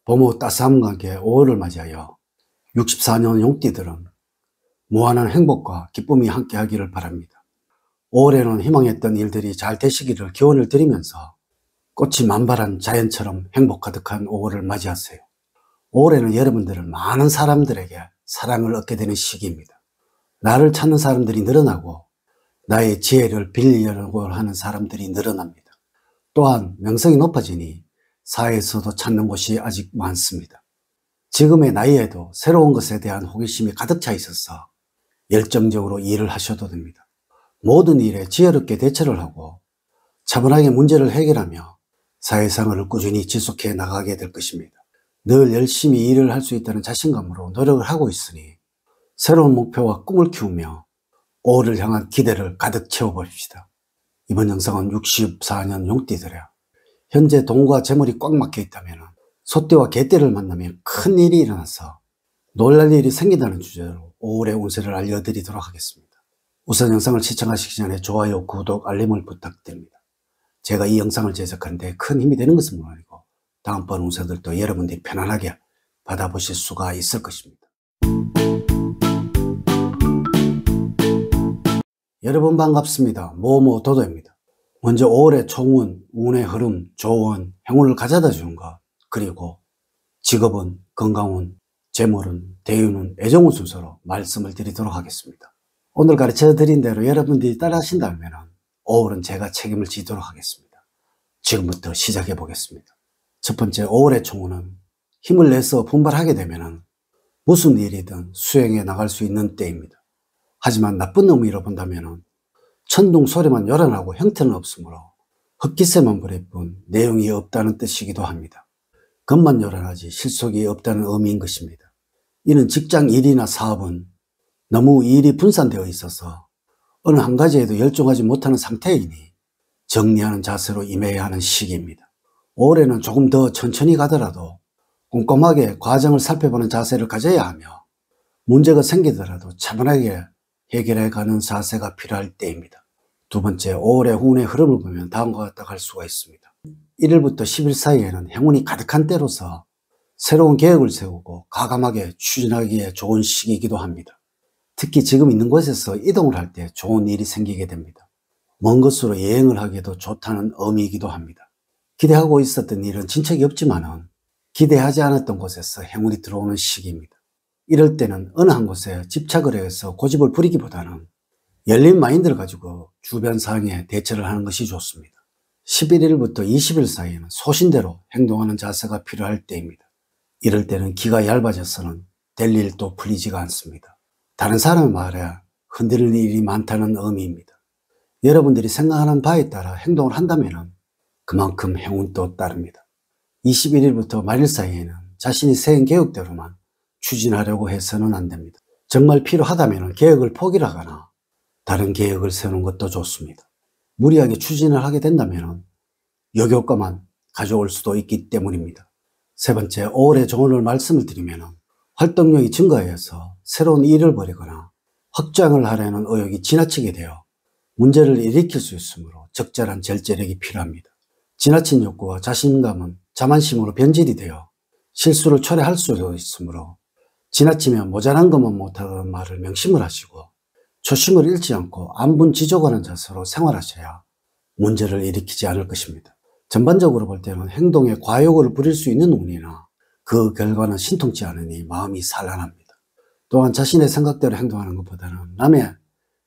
봄의 따스함과 함께 5월을 맞이하여 64년 용띠들은 무한한 행복과 기쁨이 함께하기를 바랍니다. 5월에는 희망했던 일들이 잘 되시기를 기원을 드리면서 꽃이 만발한 자연처럼 행복 가득한 5월을 맞이하세요. 5월에는 여러분들은 많은 사람들에게 사랑을 얻게 되는 시기입니다. 나를 찾는 사람들이 늘어나고 나의 지혜를 빌리려고 하는 사람들이 늘어납니다. 또한 명성이 높아지니 사회에서도 찾는 곳이 아직 많습니다. 지금의 나이에도 새로운 것에 대한 호기심이 가득 차 있어서 열정적으로 일을 하셔도 됩니다. 모든 일에 지혜롭게 대처를 하고 차분하게 문제를 해결하며 사회생활을 꾸준히 지속해 나가게 될 것입니다. 늘 열심히 일을 할 수 있다는 자신감으로 노력을 하고 있으니 새로운 목표와 꿈을 키우며 5월을 향한 기대를 가득 채워봅시다. 이번 영상은 64년 용띠들의 현재 돈과 재물이 꽉 막혀 있다면 소띠와 개띠를 만나면 큰 일이 일어나서 놀랄 일이 생긴다는 주제로 5월의 운세를 알려드리도록 하겠습니다. 우선 영상을 시청하시기 전에 좋아요, 구독, 알림을 부탁드립니다. 제가 이 영상을 제작하는데 큰 힘이 되는 것은 물론이고 다음번 운세들도 여러분들이 편안하게 받아보실 수가 있을 것입니다. 여러분 반갑습니다. 모모도도입니다. 먼저 5월의 총운, 운의 흐름, 조운, 행운을 가져다 주는 것, 그리고 직업은, 건강운, 재물은, 대운은, 애정운 순서로 말씀을 드리도록 하겠습니다. 오늘 가르쳐 드린 대로 여러분들이 따라 하신다면 5월은 제가 책임을 지도록 하겠습니다. 지금부터 시작해 보겠습니다. 첫 번째, 5월의 총운은 힘을 내서 분발하게 되면 무슨 일이든 수행해 나갈 수 있는 때입니다. 하지만 나쁜 의미로 본다면 천둥 소리만 요란하고 형태는 없으므로 헛기세만 부릴 뿐 내용이 없다는 뜻이기도 합니다. 겉만 요란하지 실속이 없다는 의미인 것입니다. 이는 직장 일이나 사업은 너무 일이 분산되어 있어서 어느 한 가지에도 열중하지 못하는 상태이니 정리하는 자세로 임해야 하는 시기입니다. 올해는 조금 더 천천히 가더라도 꼼꼼하게 과정을 살펴보는 자세를 가져야 하며 문제가 생기더라도 차분하게 해결해가는 자세가 필요할 때입니다. 두 번째, 5월의 운의 흐름을 보면 다음과 같다 할 수가 있습니다. 1일부터 10일 사이에는 행운이 가득한 때로서 새로운 계획을 세우고 과감하게 추진하기에 좋은 시기이기도 합니다. 특히 지금 있는 곳에서 이동을 할 때 좋은 일이 생기게 됩니다. 먼 곳으로 여행을 하기에도 좋다는 의미이기도 합니다. 기대하고 있었던 일은 진척이 없지만은 기대하지 않았던 곳에서 행운이 들어오는 시기입니다. 이럴 때는 어느 한 곳에 집착을 해서 고집을 부리기보다는 열린 마인드를 가지고 주변 상황에 대처를 하는 것이 좋습니다. 11일부터 20일 사이에는 소신대로 행동하는 자세가 필요할 때입니다. 이럴 때는 기가 얇아져서는 될 일도 풀리지가 않습니다. 다른 사람의 말에 흔들리는 일이 많다는 의미입니다. 여러분들이 생각하는 바에 따라 행동을 한다면 그만큼 행운도 따릅니다. 21일부터 말일 사이에는 자신이 세운 계획대로만 추진하려고 해서는 안 됩니다. 정말 필요하다면 계획을 포기를 하거나 다른 계획을 세우는 것도 좋습니다. 무리하게 추진을 하게 된다면 역효과만 가져올 수도 있기 때문입니다. 세 번째, 5월의 조언을 말씀을 드리면 활동력이 증가해서 새로운 일을 벌이거나 확장을 하려는 의욕이 지나치게 되어 문제를 일으킬 수 있으므로 적절한 절제력이 필요합니다. 지나친 욕구와 자신감은 자만심으로 변질이 되어 실수를 초래할 수도 있으므로 지나치면 모자란 것만 못하는 말을 명심을 하시고 초심을 잃지 않고 안분지족하는 자세로 생활하셔야 문제를 일으키지 않을 것입니다. 전반적으로 볼 때는 행동에 과욕을 부릴 수 있는 운이나 그 결과는 신통치 않으니 마음이 산란합니다. 또한 자신의 생각대로 행동하는 것보다는 남의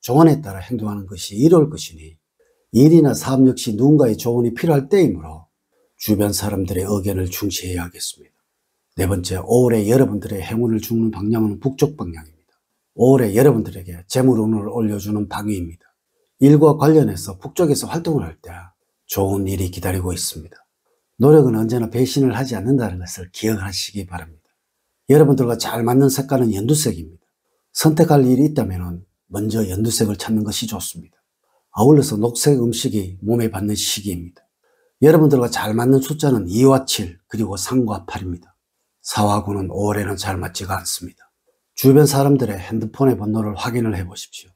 조언에 따라 행동하는 것이 이로울 것이니 일이나 사업 역시 누군가의 조언이 필요할 때이므로 주변 사람들의 의견을 중시해야 하겠습니다. 네 번째, 5월에 여러분들의 행운을 주는 방향은 북쪽 방향입니다. 5월에 여러분들에게 재물운을 올려주는 방위입니다. 일과 관련해서 북쪽에서 활동을 할 때 좋은 일이 기다리고 있습니다. 노력은 언제나 배신을 하지 않는다는 것을 기억하시기 바랍니다. 여러분들과 잘 맞는 색깔은 연두색입니다. 선택할 일이 있다면 먼저 연두색을 찾는 것이 좋습니다. 아울러서 녹색 음식이 몸에 받는 시기입니다. 여러분들과 잘 맞는 숫자는 2와 7 그리고 3과 8입니다. 4와 9는 5월에는 잘 맞지가 않습니다. 주변 사람들의 핸드폰의 번호를 확인을 해 보십시오.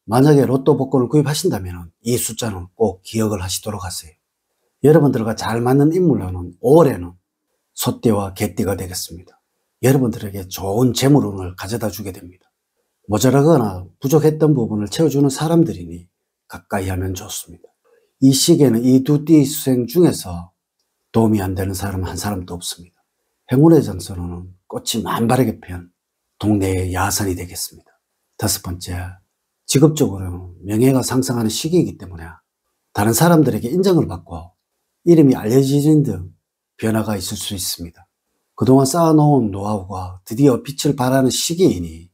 만약에 로또 복권을 구입하신다면 이 숫자는 꼭 기억을 하시도록 하세요. 여러분들과 잘 맞는 인물로는 5월에는 소띠와 개띠가 되겠습니다. 여러분들에게 좋은 재물운을 가져다 주게 됩니다. 모자라거나 부족했던 부분을 채워주는 사람들이니 가까이 하면 좋습니다. 이 시기에는 이 두 띠 수생 중에서 도움이 안 되는 사람 한 사람도 없습니다. 행운의 장소로는 꽃이 만발하게 핀 동네의 야산이 되겠습니다. 다섯 번째, 직업적으로는 명예가 상승하는 시기이기 때문에 다른 사람들에게 인정을 받고 이름이 알려지는 등 변화가 있을 수 있습니다. 그동안 쌓아놓은 노하우가 드디어 빛을 발하는 시기이니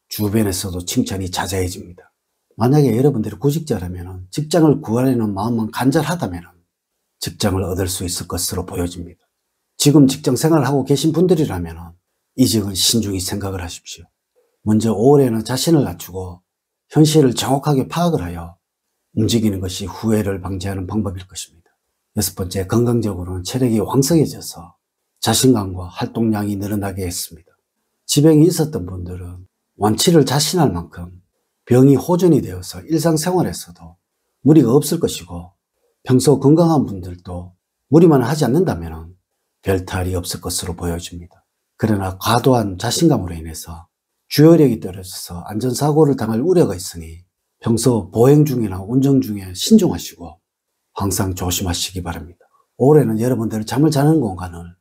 주변에서도 칭찬이 자자해집니다. 만약에 여러분들이 구직자라면 직장을 구하려는 마음만 간절하다면 직장을 얻을 수 있을 것으로 보여집니다. 지금 직장 생활을 하고 계신 분들이라면 이직은 신중히 생각을 하십시오. 먼저 5월에는 자신을 낮추고 현실을 정확하게 파악을 하여 움직이는 것이 후회를 방지하는 방법일 것입니다. 여섯 번째, 건강적으로는 체력이 왕성해져서 자신감과 활동량이 늘어나게 했습니다. 지병이 있었던 분들은 완치를 자신할 만큼 병이 호전이 되어서 일상생활에서도 무리가 없을 것이고 평소 건강한 분들도 무리만 하지 않는다면 별탈이 없을 것으로 보여집니다. 그러나 과도한 자신감으로 인해서 주의력이 떨어져서 안전사고를 당할 우려가 있으니 평소 보행 중이나 운전 중에 신중하시고 항상 조심하시기 바랍니다. 올해는 여러분들이 잠을 자는 공간을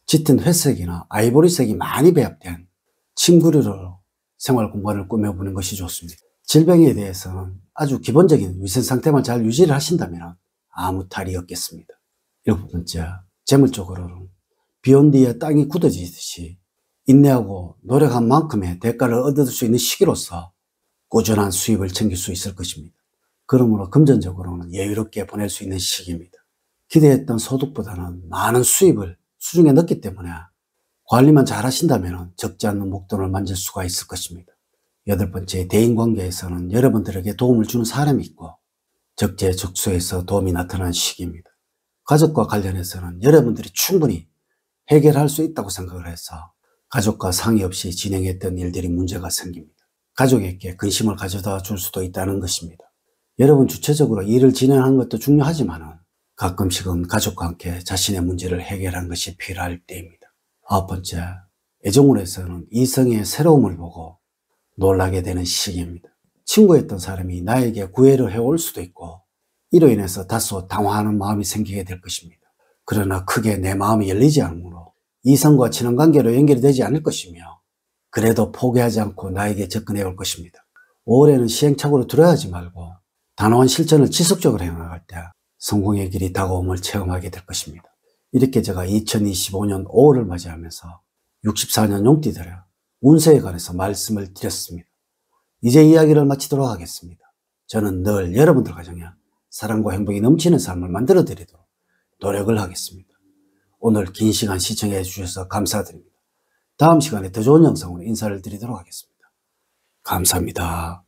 짙은 회색이나 아이보리색이 많이 배합된 침구류로 생활 공간을 꾸며보는 것이 좋습니다. 질병에 대해서는 아주 기본적인 위생 상태만 잘 유지를 하신다면 아무 탈이 없겠습니다. 일곱 번째, 재물적으로는 비온 뒤에 땅이 굳어지듯이 인내하고 노력한 만큼의 대가를 얻을 수 있는 시기로서 꾸준한 수입을 챙길 수 있을 것입니다. 그러므로 금전적으로는 여유롭게 보낼 수 있는 시기입니다. 기대했던 소득보다는 많은 수입을 수중에 넣기 때문에 관리만 잘 하신다면 적지 않는 목돈을 만질 수가 있을 것입니다. 여덟 번째, 대인관계에서는 여러분들에게 도움을 주는 사람이 있고 적재적소에서 도움이 나타나는 시기입니다. 가족과 관련해서는 여러분들이 충분히 해결할 수 있다고 생각을 해서 가족과 상의 없이 진행했던 일들이 문제가 생깁니다. 가족에게 근심을 가져다 줄 수도 있다는 것입니다. 여러분 주체적으로 일을 진행하는 것도 중요하지만 가끔씩은 가족과 함께 자신의 문제를 해결하는 것이 필요할 때입니다. 아홉 번째, 애정운에서는 이성의 새로움을 보고 놀라게 되는 시기입니다. 친구였던 사람이 나에게 구애를 해올 수도 있고 이로 인해서 다소 당황하는 마음이 생기게 될 것입니다. 그러나 크게 내 마음이 열리지 않으므로 이성과 친한 관계로 연결이 되지 않을 것이며 그래도 포기하지 않고 나에게 접근해 올 것입니다. 5월에는 시행착오를 두려워하지 말고 단호한 실천을 지속적으로 해나갈 때 성공의 길이 다가옴을 체험하게 될 것입니다. 이렇게 제가 2025년 5월을 맞이하면서 64년 용띠들의 운세에 관해서 말씀을 드렸습니다. 이제 이야기를 마치도록 하겠습니다. 저는 늘 여러분들 가정에 사랑과 행복이 넘치는 삶을 만들어 드리도록 노력을 하겠습니다. 오늘 긴 시간 시청해 주셔서 감사드립니다. 다음 시간에 더 좋은 영상으로 인사를 드리도록 하겠습니다. 감사합니다.